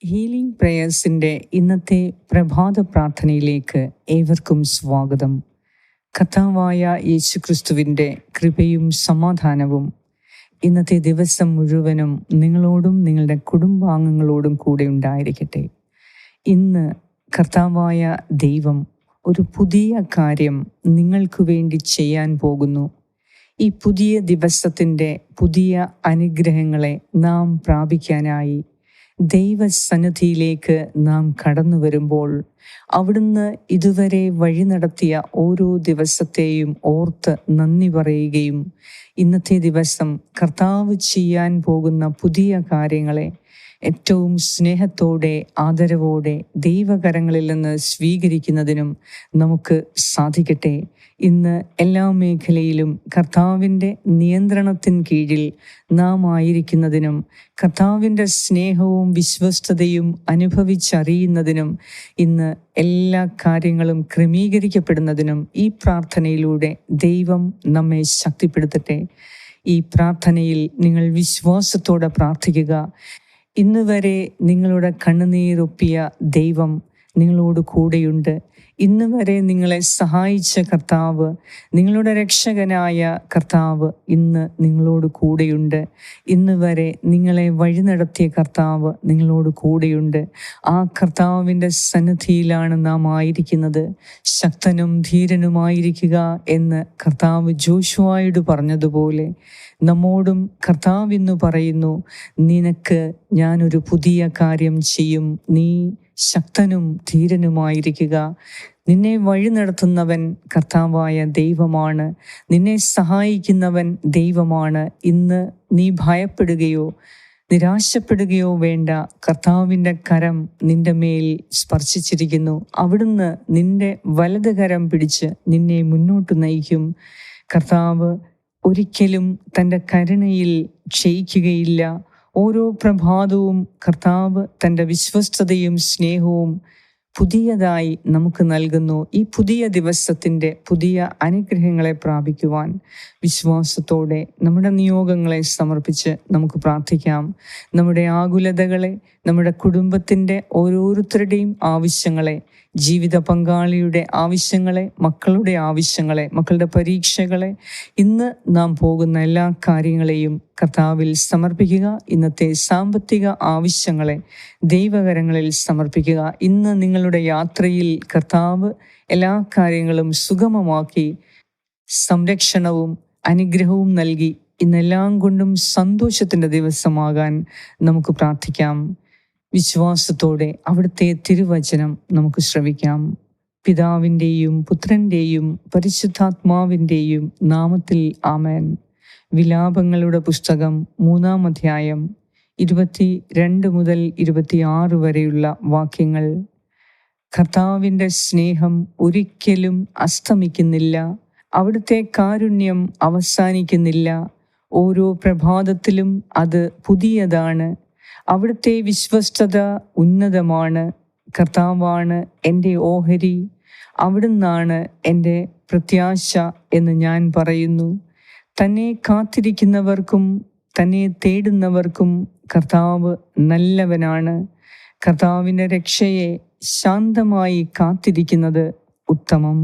Healing പ്രേയേഴ്സിൻ്റെ ഇന്നത്തെ പ്രഭാത പ്രാർത്ഥനയിലേക്ക് ഏവർക്കും സ്വാഗതം. കർത്താവായ യേശുക്രിസ്തുവിൻ്റെ കൃപയും സമാധാനവും ഇന്നത്തെ ദിവസം മുഴുവനും നിങ്ങളോടും നിങ്ങളുടെ കുടുംബാംഗങ്ങളോടും കൂടെ ഉണ്ടായിരിക്കട്ടെ. ഇന്ന് കർത്താവായ ദൈവം ഒരു പുതിയ കാര്യം നിങ്ങൾക്ക് വേണ്ടി ചെയ്യാൻ പോകുന്നു. ഈ പുതിയ ദിവസത്തിൻ്റെ പുതിയ അനുഗ്രഹങ്ങളെ നാം പ്രാപിക്കാനായി ദൈവസന്നിധിയിലേക്ക് നാം കടന്നു വരുമ്പോൾ അവിടുന്ന് ഇതുവരെ വഴി നടത്തിയ ഓരോ ദിവസത്തെയും ഓർത്ത് നന്ദി പറയുകയും ഇന്നത്തെ ദിവസം കർത്താവ് ചെയ്യാൻ പോകുന്ന പുതിയ കാര്യങ്ങളെ ഏറ്റവും സ്നേഹത്തോടെ ആദരവോടെ ദൈവകരങ്ങളിൽ നിന്ന് സ്വീകരിക്കുന്നതിനും നമുക്ക് സാധിക്കട്ടെ. ഇന്ന് എല്ലാ മേഖലയിലും കർത്താവിൻ്റെ നിയന്ത്രണത്തിന് കീഴിൽ നാം ആയിരിക്കുന്നതിനും കർത്താവിൻ്റെ സ്നേഹവും വിശ്വസ്തതയും അനുഭവിച്ചറിയുന്നതിനും ഇന്ന് എല്ലാ കാര്യങ്ങളും ക്രമീകരിക്കപ്പെടുന്നതിനും ഈ പ്രാർത്ഥനയിലൂടെ ദൈവം നമ്മെ ശക്തിപ്പെടുത്തട്ടെ. ഈ പ്രാർത്ഥനയിൽ നിങ്ങൾ വിശ്വാസത്തോടെ പ്രാർത്ഥിക്കുക. ഇന്ന് വരെ നിങ്ങളുടെ കണ്ണുനീരൊപ്പിയ ദൈവം നിങ്ങളോട് കൂടെയുണ്ട്. ഇന്ന് വരെ നിങ്ങളെ സഹായിച്ച കർത്താവ്, നിങ്ങളുടെ രക്ഷകനായ കർത്താവ് ഇന്ന് നിങ്ങളോട് കൂടെയുണ്ട്. ഇന്ന് വരെ നിങ്ങളെ വഴി നടത്തിയ കർത്താവ് നിങ്ങളോട് കൂടെയുണ്ട്. ആ കർത്താവിൻ്റെ സന്നിധിയിലാണ് നാം ആയിരിക്കുന്നത്. ശക്തനും ധീരനുമായിരിക്കുക എന്ന് കർത്താവ് ജോഷുവായോട് പറഞ്ഞതുപോലെ നമ്മോടും കർത്താവ് ഇന്ന് പറയുന്നു, നിനക്ക് ഞാനൊരു പുതിയ കാര്യം ചെയ്യും. നീ ശക്തനും ധീരനുമായിരിക്കുക. നിന്നെ വഴി നടത്തുന്നവൻ കർത്താവായ ദൈവമാണ്. നിന്നെ സഹായിക്കുന്നവൻ ദൈവമാണ്. ഇന്ന് നീ ഭയപ്പെടുകയോ നിരാശപ്പെടുകയോ വേണ്ട. കർത്താവിൻ്റെ കരം നിന്റെ മേൽ സ്പർശിച്ചിരിക്കുന്നു. അവിടുന്ന് നിന്റെ വലത് കരം പിടിച്ച് നിന്നെ മുന്നോട്ട് നയിക്കും. കർത്താവ് ഒരിക്കലും തൻ്റെ കരുണയിൽ ക്ഷയിക്കുകയില്ല. ഓരോ പ്രഭാതവും കർത്താവ് തൻ്റെ വിശ്വസ്തതയും സ്നേഹവും പുതിയതായി നമുക്ക് നൽകുന്നു. ഈ പുതിയ ദിവസത്തിൻ്റെ പുതിയ അനുഗ്രഹങ്ങളെ പ്രാപിക്കുവാൻ വിശ്വാസത്തോടെ നമ്മുടെ നിയോഗങ്ങളെ സമർപ്പിച്ച് നമുക്ക് പ്രാർത്ഥിക്കാം. നമ്മുടെ ആകുലതകളെ, നമ്മുടെ കുടുംബത്തിൻ്റെ ഓരോരുത്തരുടെയും ആവശ്യങ്ങളെ, ജീവിത പങ്കാളിയുടെ ആവശ്യങ്ങളെ, മക്കളുടെ ആവശ്യങ്ങളെ, മക്കളുടെ പരീക്ഷകളെ, ഇന്ന് നാം പോകുന്ന എല്ലാ കാര്യങ്ങളെയും കർത്താവിൽ സമർപ്പിക്കുക. ഇന്നത്തെ സാമ്പത്തിക ആവശ്യങ്ങളെ ദൈവകരങ്ങളിൽ സമർപ്പിക്കുക. ഇന്ന് നിങ്ങളുടെ യാത്രയിൽ കർത്താവ് എല്ലാ കാര്യങ്ങളും സുഗമമാക്കി സംരക്ഷണവും അനുഗ്രഹവും നൽകി ഇന്നെല്ലാം കൊണ്ടും സന്തോഷത്തിൻ്റെ ദിവസമാകാൻ നമുക്ക് പ്രാർത്ഥിക്കാം. വിശ്വാസത്തോടെ അവിടുത്തെ തിരുവചനം നമുക്ക് ശ്രവിക്കാം. പിതാവിൻ്റെയും പുത്രൻ്റെയും പരിശുദ്ധാത്മാവിൻ്റെയും നാമത്തിൽ ആമേൻ. വിലാപങ്ങളുടെ പുസ്തകം 3-ാം അധ്യായം 22 മുതൽ 26 വരെയുള്ള വാക്യങ്ങൾ. കർത്താവിൻ്റെ സ്നേഹം ഒരിക്കലും അസ്തമിക്കുന്നില്ല. അവിടുത്തെ കാരുണ്യം അവസാനിക്കുന്നില്ല. ഓരോ പ്രഭാതത്തിലും അത് പുതിയതാണ്. അവിടുത്തെ വിശ്വസ്തത ഉന്നതമാണ്. കർത്താവാണ് എൻ്റെ ഓഹരി, അവിടുന്നാണ് എൻ്റെ പ്രത്യാശ എന്ന് ഞാൻ പറയുന്നു. തന്നെ കാത്തിരിക്കുന്നവർക്കും തന്നെ തേടുന്നവർക്കും കർത്താവ് നല്ലവനാണ്. കർത്താവിൻ്റെ രക്ഷയെ ശാന്തമായി കാത്തിരിക്കുന്നത് ഉത്തമം.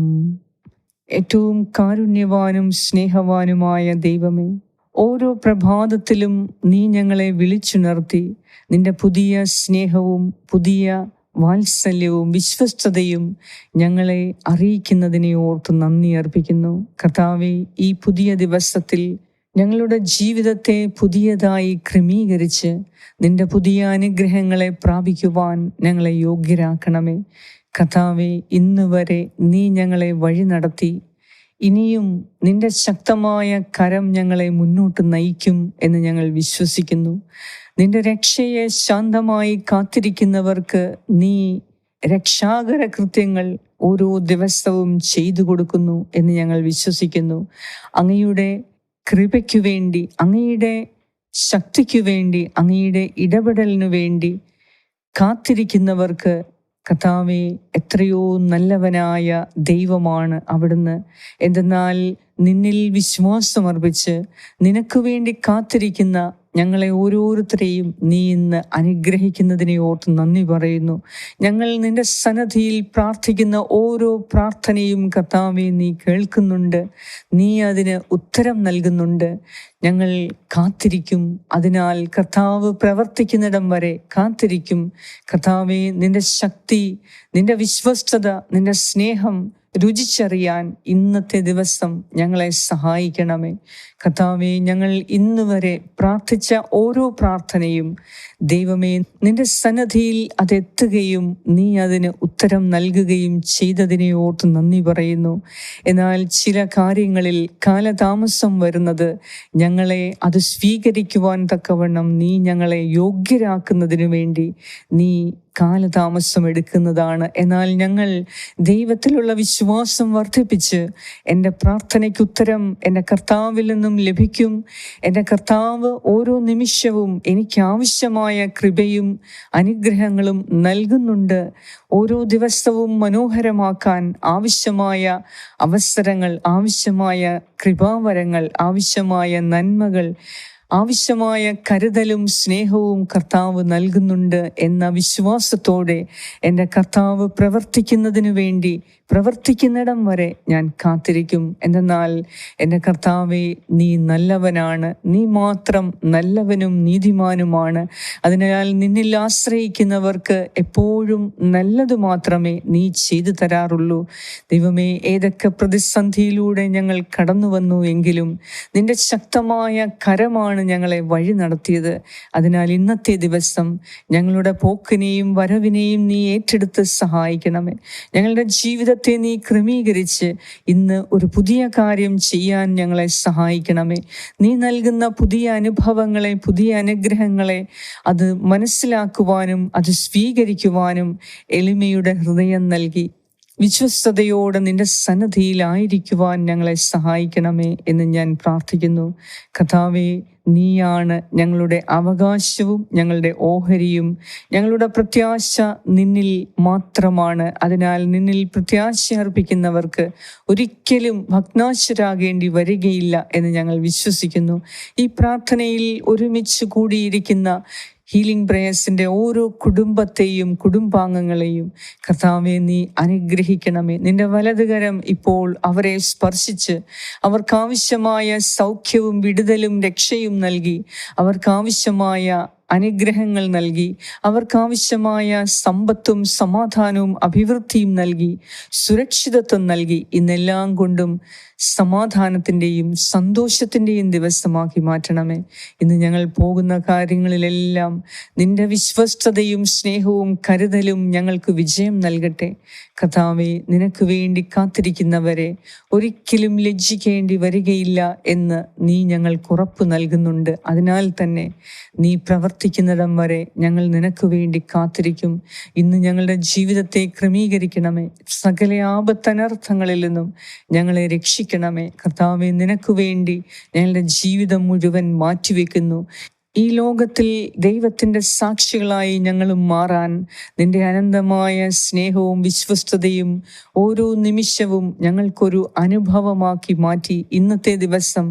ഏറ്റവും കാരുണ്യവാനും സ്നേഹവാനുമായ ദൈവമേ, ഓരോ പ്രഭാതത്തിലും നീ ഞങ്ങളെ വിളിച്ചുണർത്തി നിന്റെ പുതിയ സ്നേഹവും പുതിയ വാത്സല്യവും വിശ്വസ്തതയും ഞങ്ങളെ അറിയിക്കുന്നതിനെ ഓർത്ത് നന്ദി അർപ്പിക്കുന്നു. കർത്താവേ, ഈ പുതിയ ദിവസത്തിൽ ഞങ്ങളുടെ ജീവിതത്തെ പുതിയതായി ക്രമീകരിച്ച് നിന്റെ പുതിയ അനുഗ്രഹങ്ങളെ പ്രാപിക്കുവാൻ ഞങ്ങളെ യോഗ്യരാക്കണമേ. കർത്താവേ, ഇന്ന് വരെ നീ ഞങ്ങളെ വഴി നടത്തി. ഇനിയും നിന്റെ ശക്തമായ കരം ഞങ്ങളെ മുന്നോട്ട് നയിക്കും എന്ന് ഞങ്ങൾ വിശ്വസിക്കുന്നു. നിന്റെ രക്ഷയെ ശാന്തമായി കാത്തിരിക്കുന്നവർക്ക് നീ രക്ഷാകര കൃത്യങ്ങൾ ഓരോ ദിവസവും ചെയ്തു കൊടുക്കുന്നു എന്ന് ഞങ്ങൾ വിശ്വസിക്കുന്നു. അങ്ങയുടെ കൃപയ്ക്കു വേണ്ടി, അങ്ങയുടെ ശക്തിക്കു വേണ്ടി, അങ്ങയുടെ ഇടപെടലിനു വേണ്ടി കാത്തിരിക്കുന്നവർക്ക് കർത്താവേ, എത്രയോ നല്ലവനായ ദൈവമാണ് അവിടുന്ന്. എന്തെന്നാൽ നിന്നിൽ വിശ്വാസമർപ്പിച്ച് നിനക്ക് വേണ്ടി കാത്തിരിക്കുന്ന ഞങ്ങളെ ഓരോരുത്തരെയും നീ ഇന്ന് അനുഗ്രഹിക്കുന്നതിനെ ഓർത്ത് നന്ദി പറയുന്നു. ഞങ്ങൾ നിന്റെ സന്നിധിയിൽ പ്രാർത്ഥിക്കുന്ന ഓരോ പ്രാർത്ഥനയും കർത്താവേ നീ കേൾക്കുന്നുണ്ട്, നീ അതിന് ഉത്തരം നൽകുന്നുണ്ട്. ഞങ്ങൾ കാത്തിരിക്കും. അതിനാൽ കർത്താവ് പ്രവർത്തിക്കുന്നിടം വരെ കാത്തിരിക്കും. കർത്താവേ, നിന്റെ ശക്തി, നിന്റെ വിശ്വസ്തത, നിന്റെ സ്നേഹം രുചിച്ചറിയാൻ ഇന്നത്തെ ദിവസം ഞങ്ങളെ സഹായിക്കണമേ. കർത്താവേ, ഞങ്ങൾ ഇന്ന് വരെ പ്രാർത്ഥിച്ച ഓരോ പ്രാർത്ഥനയും ദൈവമേ നിന്റെ സന്നിധിയിൽ അതെത്തുകയും നീ അതിന് ഉത്തരം നൽകുകയും ചെയ്തതിനെ ഓർത്ത് നന്ദി പറയുന്നു. എന്നാൽ ചില കാര്യങ്ങളിൽ കാലതാമസം വരുന്നത് ഞങ്ങളെ അത് സ്വീകരിക്കുവാൻ തക്കവണ്ണം നീ ഞങ്ങളെ യോഗ്യരാക്കുന്നതിനു വേണ്ടി നീ കാലതാമസം എടുക്കുന്നതാണ്. എന്നാൽ ഞങ്ങൾ ദൈവത്തിലുള്ള വിശ്വാസം വർദ്ധിപ്പിച്ച് എൻ്റെ പ്രാർത്ഥനയ്ക്ക് ഉത്തരം എൻ്റെ കർത്താവിൽ നിന്നും ലഭിക്കും. എൻ്റെ കർത്താവ് ഓരോ നിമിഷവും എനിക്ക് ആവശ്യമായ കൃപയും അനുഗ്രഹങ്ങളും നൽകുന്നുണ്ട്. ഓരോ ദിവസവും മനോഹരമാക്കാൻ ആവശ്യമായ അവസരങ്ങൾ, ആവശ്യമായ കൃപാവരങ്ങൾ, ആവശ്യമായ നന്മകൾ, ആവശ്യമായ കരുതലും സ്നേഹവും കർത്താവ് നൽകുന്നുണ്ട് എന്ന വിശ്വാസത്തോടെ എൻ്റെ കർത്താവ് പ്രവർത്തിക്കുന്നതിനു വേണ്ടി പ്രവർത്തിക്കുന്നിടം വരെ ഞാൻ കാത്തിരിക്കും. എന്തെന്നാൽ എൻ്റെ കർത്താവേ, നീ നല്ലവനാണ്, നീ മാത്രം നല്ലവനും നീതിമാനുമാണ്. അതിനാൽ നിന്നിൽ ആശ്രയിക്കുന്നവർക്ക് എപ്പോഴും നല്ലത് മാത്രമേ നീ ചെയ്തു തരാറുള്ളൂ. ദൈവമേ, ഏതൊക്കെ പ്രതിസന്ധിയിലൂടെ ഞങ്ങൾ കടന്നു വന്നു എങ്കിലും നിന്റെ ശക്തമായ കരമാണ് ഞങ്ങളെ വഴി നടത്തിയത്. അതിനാൽ ഇന്നത്തെ ദിവസം ഞങ്ങളുടെ പോക്കിനെയും വരവിനെയും നീ ഏറ്റെടുത്ത് സഹായിക്കണമേ. ഞങ്ങളുടെ ജീവിതത്തെ നീ ക്രമീകരിച്ച് ഇന്ന് ഒരു പുതിയ കാര്യം ചെയ്യാൻ ഞങ്ങളെ സഹായിക്കണമേ. നീ നൽകുന്ന പുതിയ അനുഭവങ്ങളെ, പുതിയ അനുഗ്രഹങ്ങളെ അത് മനസ്സിലാക്കുവാനും അത് സ്വീകരിക്കുവാനും എളിമയുടെ ഹൃദയം നൽകി വിശ്വസ്തയോടെ നിന്റെ സന്നിധിയിലായിരിക്കുവാൻ ഞങ്ങളെ സഹായിക്കണമേ എന്ന് ഞാൻ പ്രാർത്ഥിക്കുന്നു. കർത്താവേ, നീയാണ് ഞങ്ങളുടെ അവകാശവും ഞങ്ങളുടെ ഓഹരിയും. ഞങ്ങളുടെ പ്രത്യാശ നിന്നിൽ മാത്രമാണ്. അതിനാൽ നിന്നിൽ പ്രത്യാശ അർപ്പിക്കുന്നവർക്ക് ഒരിക്കലും ഭഗ്നാശരാകേണ്ടി വരികയില്ല എന്ന് ഞങ്ങൾ വിശ്വസിക്കുന്നു. ഈ പ്രാർത്ഥനയിൽ ഒരുമിച്ച് കൂടിയിരിക്കുന്ന ഹീലിംഗ് പ്രേയേഴ്സിൻ്റെ ഓരോ കുടുംബത്തെയും കുടുംബാംഗങ്ങളെയും കർത്താവേ നീ അനുഗ്രഹിക്കണമേ. നിന്റെ വലതുകരം ഇപ്പോൾ അവരെ സ്പർശിച്ച് അവർക്കാവശ്യമായ സൗഖ്യവും വിടുതലും രക്ഷയും നൽകി, അവർക്കാവശ്യമായ അനുഗ്രഹങ്ങൾ നൽകി, അവർക്കാവശ്യമായ സമ്പത്തും സമാധാനവും അഭിവൃദ്ധിയും നൽകി, സുരക്ഷിതത്വം നൽകി ഇന്നെല്ലാം കൊണ്ടും സമാധാനത്തിൻ്റെയും സന്തോഷത്തിൻ്റെയും ദിവസമാക്കി മാറ്റണമേ. ഇന്ന് ഞങ്ങൾ പോകുന്ന കാര്യങ്ങളിലെല്ലാം നിന്റെ വിശ്വസ്തതയും സ്നേഹവും കരുതലും ഞങ്ങൾക്ക് വിജയം നൽകട്ടെ. കർത്താവേ, നിനക്ക് വേണ്ടി കാത്തിരിക്കുന്നവരെ ഒരിക്കലും ലജ്ജിക്കേണ്ടി വരികയില്ല എന്ന് നീ ഞങ്ങൾക്ക് ഉറപ്പ് നൽകുന്നുണ്ട്. അതിനാൽ തന്നെ നീ പ്രവർത്തിക്കുന്നിടം വരെ ഞങ്ങൾ നിനക്ക് വേണ്ടി കാത്തിരിക്കും. ഇന്ന് ഞങ്ങളുടെ ജീവിതത്തെ ക്രമീകരിക്കണമേ. സകല ആപത്തനർത്ഥങ്ങളിൽ നിന്നും ഞങ്ങളെ രക്ഷിക്കണമേ. കർത്താവേ, നിനക്ക് വേണ്ടി ഞങ്ങളുടെ ജീവിതം മുഴുവൻ മാറ്റിവെക്കുന്നു. ഈ ലോകത്തിൽ ദൈവത്തിൻ്റെ സാക്ഷികളായി ഞങ്ങളും മാറാൻ നിന്റെ അനന്തമായ സ്നേഹവും വിശ്വസ്തതയും ഓരോ നിമിഷവും ഞങ്ങൾക്കൊരു അനുഭവമാക്കി മാറ്റി ഇന്നത്തെ ദിവസം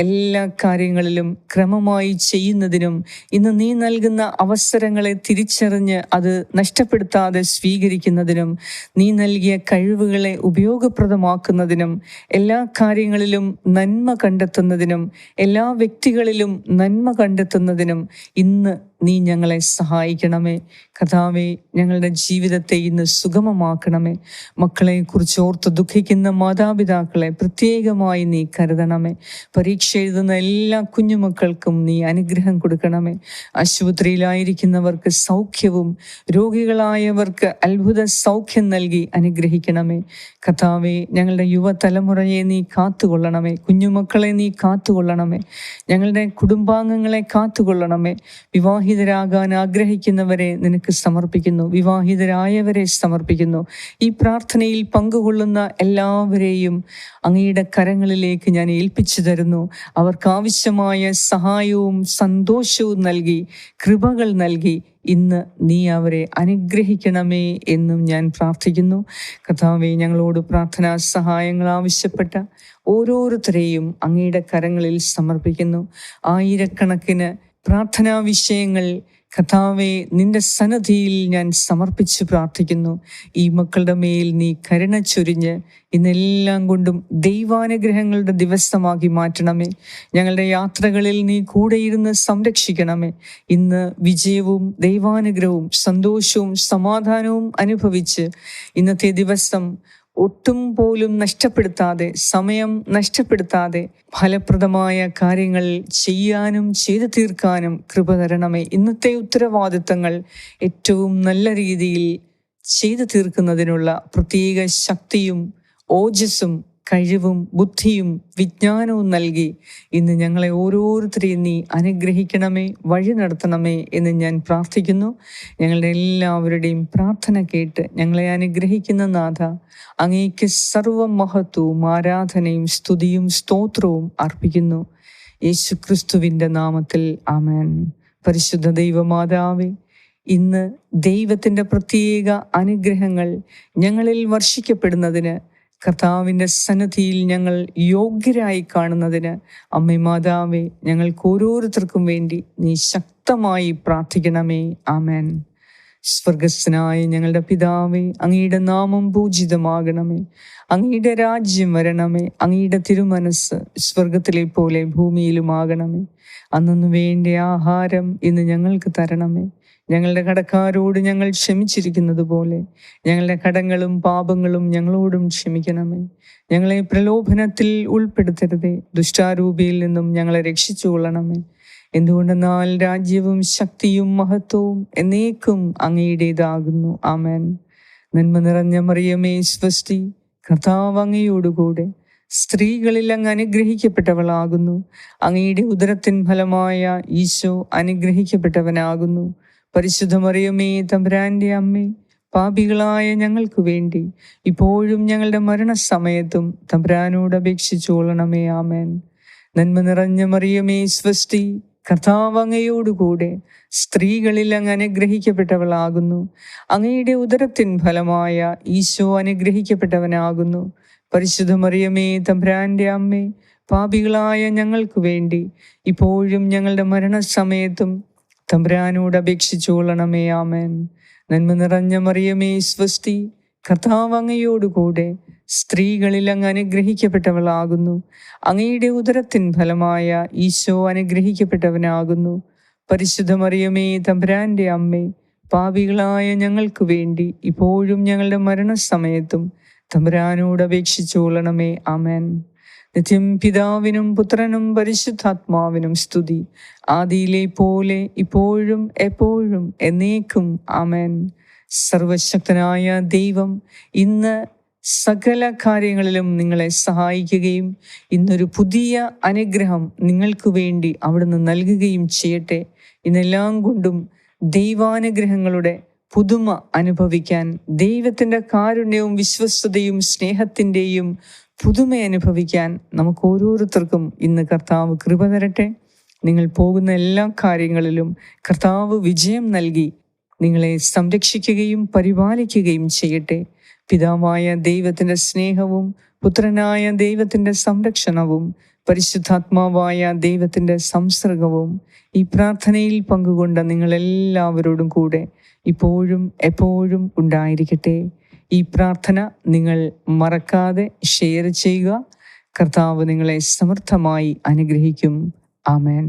എല്ലാ കാര്യങ്ങളിലും ക്രമമായി ചെയ്യുന്നതിനും ഇന്ന് നീ നൽകുന്ന അവസരങ്ങളെ തിരിച്ചറിഞ്ഞ് അത് നഷ്ടപ്പെടുത്താതെ സ്വീകരിക്കുന്നതിനും നീ നൽകിയ കഴിവുകളെ ഉപയോഗപ്രദമാക്കുന്നതിനും എല്ലാ കാര്യങ്ങളിലും നന്മ കണ്ടെത്തുന്നതിനും എല്ലാ വ്യക്തികളിലും നന്മ കണ്ടെത്തുന്നതിനും ഇന്ന് നീ ഞങ്ങളെ സഹായിക്കണമേ. കർത്താവേ, ഞങ്ങളുടെ ജീവിതത്തെ ഇന്ന് സുഗമമാക്കണമേ. മക്കളെ കുറിച്ച് ഓർത്ത് ദുഃഖിക്കുന്ന മാതാപിതാക്കളെ പ്രത്യേകമായി നീ കരുതണമേ. പരീക്ഷ എഴുതുന്ന എല്ലാ കുഞ്ഞുമക്കൾക്കും നീ അനുഗ്രഹം കൊടുക്കണമേ. ആശുപത്രിയിലായിരിക്കുന്നവർക്ക് സൗഖ്യവും രോഗികളായവർക്ക് അത്ഭുത സൗഖ്യം നൽകി അനുഗ്രഹിക്കണമേ. കർത്താവേ, ഞങ്ങളുടെ യുവതലമുറയെ നീ കാത്തുകൊള്ളണമേ. കുഞ്ഞുമക്കളെ നീ കാത്തുകൊള്ളണമേ. ഞങ്ങളുടെ കുടുംബാംഗങ്ങളെ കാത്തുകൊള്ളണമേ. വിവാഹിതരാകാൻ ആഗ്രഹിക്കുന്നവരെ നിനക്ക് സമർപ്പിക്കുന്നു. വിവാഹിതരായവരെ സമർപ്പിക്കുന്നു. ഈ പ്രാർത്ഥനയിൽ പങ്കുകൊള്ളുന്ന എല്ലാവരെയും അങ്ങയുടെ കരങ്ങളിലേക്ക് ഞാൻ ഏൽപ്പിച്ചു തരുന്നു. അവർക്കാവശ്യമായ സഹായവും സന്തോഷവും നൽകി കൃപകൾ നൽകി ഇന്ന് നീ അവരെ അനുഗ്രഹിക്കണമേ എന്നും ഞാൻ പ്രാർത്ഥിക്കുന്നു. കർത്താവേ, ഞങ്ങളോട് പ്രാർത്ഥനാ സഹായങ്ങൾ ആവശ്യപ്പെട്ട ഓരോരുത്തരെയും അങ്ങയുടെ കരങ്ങളിൽ സമർപ്പിക്കുന്നു. ആയിരക്കണക്കിന് പ്രാർത്ഥനാ വിഷയങ്ങൾ കർത്താവേ നിന്റെ സന്നിധിയിൽ ഞാൻ സമർപ്പിച്ച് പ്രാർത്ഥിക്കുന്നു. ഈ മക്കളുടെ മേൽ നീ കരുണ ചൊരിഞ്ഞ് ഇന്നെല്ലാം കൊണ്ടും ദൈവാനുഗ്രഹങ്ങളുടെ ദിവസമാക്കി മാറ്റണമേ. ഞങ്ങളുടെ യാത്രകളിൽ നീ കൂടെയിരുന്ന് സംരക്ഷിക്കണമേ. ഇന്ന് വിജയവും ദൈവാനുഗ്രഹവും സന്തോഷവും സമാധാനവും അനുഭവിച്ച് ഇന്നത്തെ ദിവസം ഒട്ടും പോലും നഷ്ടപ്പെടുത്താതെ, സമയം നഷ്ടപ്പെടുത്താതെ ഫലപ്രദമായ കാര്യങ്ങൾ ചെയ്യാനും ചെയ്തു തീർക്കാനും കൃപ തരണമേ. ഇന്നത്തെ ഉത്തരവാദിത്തങ്ങൾ ഏറ്റവും നല്ല രീതിയിൽ ചെയ്തു തീർക്കുന്നതിനുള്ള പ്രത്യേക ശക്തിയും ഓജസ്സും കഴിവും ബുദ്ധിയും വിജ്ഞാനവും നൽകി ഇന്ന് ഞങ്ങളെ ഓരോരുത്തരെയും നീ അനുഗ്രഹിക്കണമേ, വഴി നടത്തണമേ എന്ന് ഞാൻ പ്രാർത്ഥിക്കുന്നു. ഞങ്ങളുടെ എല്ലാവരുടെയും പ്രാർത്ഥന കേട്ട് ഞങ്ങളെ അനുഗ്രഹിക്കുന്ന നാഥ, അങ്ങേക്ക് സർവമഹത്വവും ആരാധനയും സ്തുതിയും സ്തോത്രവും അർപ്പിക്കുന്നു. യേശുക്രിസ്തുവിൻ്റെ നാമത്തിൽ ആമേൻ. പരിശുദ്ധ ദൈവമാതാവേ, ഇന്ന് ദൈവത്തിൻ്റെ പ്രത്യേക അനുഗ്രഹങ്ങൾ ഞങ്ങളിൽ വർഷിക്കപ്പെടുന്നതിന്, കർത്താവിൻ്റെ സന്നിധിയിൽ ഞങ്ങൾ യോഗ്യരായി കാണുന്നതിന് അമ്മേ മാതാവേ, ഞങ്ങൾക്ക് ഓരോരുത്തർക്കും വേണ്ടി നീ ശക്തമായി പ്രാർത്ഥിക്കണമേ. ആമേൻ. സ്വർഗസ്ഥനായ ഞങ്ങളുടെ പിതാവേ, അങ്ങയുടെ നാമം പൂജിതമാകണമേ, അങ്ങയുടെ രാജ്യം വരണമേ, അങ്ങയുടെ തിരുമനസ് സ്വർഗത്തിലെ പോലെ ഭൂമിയിലുമാകണമേ. അന്നു വേണ്ട ആഹാരം ഇന്ന് ഞങ്ങൾക്ക് തരണമേ. ഞങ്ങളുടെ കടക്കാരോട് ഞങ്ങൾ ക്ഷമിച്ചിരിക്കുന്നത് പോലെ ഞങ്ങളുടെ കടങ്ങളും പാപങ്ങളും ഞങ്ങളോടും ക്ഷമിക്കണമേ. ഞങ്ങളെ പ്രലോഭനത്തിൽ ഉൾപ്പെടുത്തരുതേ, ദുഷ്ടാരൂപിയിൽ നിന്നും ഞങ്ങളെ രക്ഷിച്ചുകൊള്ളണമേ. എന്തുകൊണ്ടെന്നാൽ രാജ്യവും ശക്തിയും മഹത്വവും എന്നേക്കും അങ്ങയുടേതാകുന്നു. ആമേൻ. നന്മ നിറഞ്ഞ മറിയമേ സ്വസ്തി, കർത്താവ് അങ്ങയോടുകൂടെ സ്ത്രീകളിൽ അങ്ങ് അനുഗ്രഹിക്കപ്പെട്ടവളാകുന്നു. അങ്ങയുടെ ഉദരത്തിൻ ഫലമായ ഈശോ അനുഗ്രഹിക്കപ്പെട്ടവനാകുന്നു. പരിശുദ്ധ മറിയമേ തമ്പുരാന്റെ അമ്മേ, പാപികളായ ഞങ്ങൾക്ക് വേണ്ടി ഇപ്പോഴും ഞങ്ങളുടെ മരണസമയത്തും തമ്പുരാനോട് അപേക്ഷിച്ചുകൊള്ളണമേ. ആമേൻ. നന്മ നിറഞ്ഞ മറിയമേ സ്വസ്തി, കർത്താവ് അങ്ങയോടുകൂടെ സ്ത്രീകളിൽ അങ്ങ് അനുഗ്രഹിക്കപ്പെട്ടവളാകുന്നു. അങ്ങയുടെ ഉദരത്തിൻ ഫലമായ ഈശോ അനുഗ്രഹിക്കപ്പെട്ടവനാകുന്നു. പരിശുദ്ധ മറിയമേ തമ്പുരാന്റെ അമ്മേ, പാപികളായ ഞങ്ങൾക്ക് വേണ്ടി ഇപ്പോഴും ഞങ്ങളുടെ മരണസമയത്തും തമ്പുരാനോട് അപേക്ഷിച്ചുകൊള്ളണമേ. ആമേൻ. നന്മ നിറഞ്ഞ മറിയമേ സ്വസ്തി, കർത്താവ് അങ്ങയോടുകൂടെ സ്ത്രീകളിൽ അങ്ങ് അനുഗ്രഹിക്കപ്പെട്ടവളാകുന്നു. അങ്ങയുടെ ഉദരത്തിൻ ഫലമായ ഈശോ അനുഗ്രഹിക്കപ്പെട്ടവനാകുന്നു. പരിശുദ്ധ മറിയമേ തമ്പുരാന്റെ അമ്മേ, പാപികളായ ഞങ്ങൾക്ക് വേണ്ടി ഇപ്പോഴും ഞങ്ങളുടെ മരണസമയത്തും തമ്പുരാനോട് അപേക്ഷിച്ചുകൊള്ളണമേ. ആമേൻ. നിത്യം പിതാവിനും പുത്രനും പരിശുദ്ധാത്മാവിനും സ്തുതി, ആദിയിലെ പോലെ ഇപ്പോഴും എപ്പോഴും എന്നേക്കും. ആമേൻ. സർവശക്തനായ ദൈവം ഇന്ന് സകല കാര്യങ്ങളിലും നിങ്ങളെ സഹായിക്കുകയും ഇന്നൊരു പുതിയ അനുഗ്രഹം നിങ്ങൾക്ക് വേണ്ടി അവിടുന്ന് നൽകുകയും ചെയ്യട്ടെ. ഇന്നെല്ലാം കൊണ്ടും ദൈവാനുഗ്രഹങ്ങളുടെ പുതുമ അനുഭവിക്കാൻ, ദൈവത്തിൻ്റെ കാരുണ്യവും വിശ്വസ്തതയും സ്നേഹത്തിൻ്റെയും പുതുമ അനുഭവിക്കാൻ നമുക്ക് ഓരോരുത്തർക്കും ഇന്ന് കർത്താവ് കൃപ തരട്ടെ. നിങ്ങൾ പോകുന്ന എല്ലാ കാര്യങ്ങളിലും കർത്താവ് വിജയം നൽകി നിങ്ങളെ സംരക്ഷിക്കുകയും പരിപാലിക്കുകയും ചെയ്യട്ടെ. പിതാവായ ദൈവത്തിൻ്റെ സ്നേഹവും പുത്രനായ ദൈവത്തിൻ്റെ സംരക്ഷണവും പരിശുദ്ധാത്മാവായ ദൈവത്തിൻ്റെ സംസർഗവും ഈ പ്രാർത്ഥനയിൽ പങ്കുകൊണ്ട നിങ്ങളെല്ലാവരോടും കൂടെ ഇപ്പോഴും എപ്പോഴും ഉണ്ടായിരിക്കട്ടെ. ഈ പ്രാർത്ഥന നിങ്ങൾ മറക്കാതെ ഷെയർ ചെയ്യുക. കർത്താവ് നിങ്ങളെ സമൃദ്ധമായി അനുഗ്രഹിക്കും. ആമേൻ.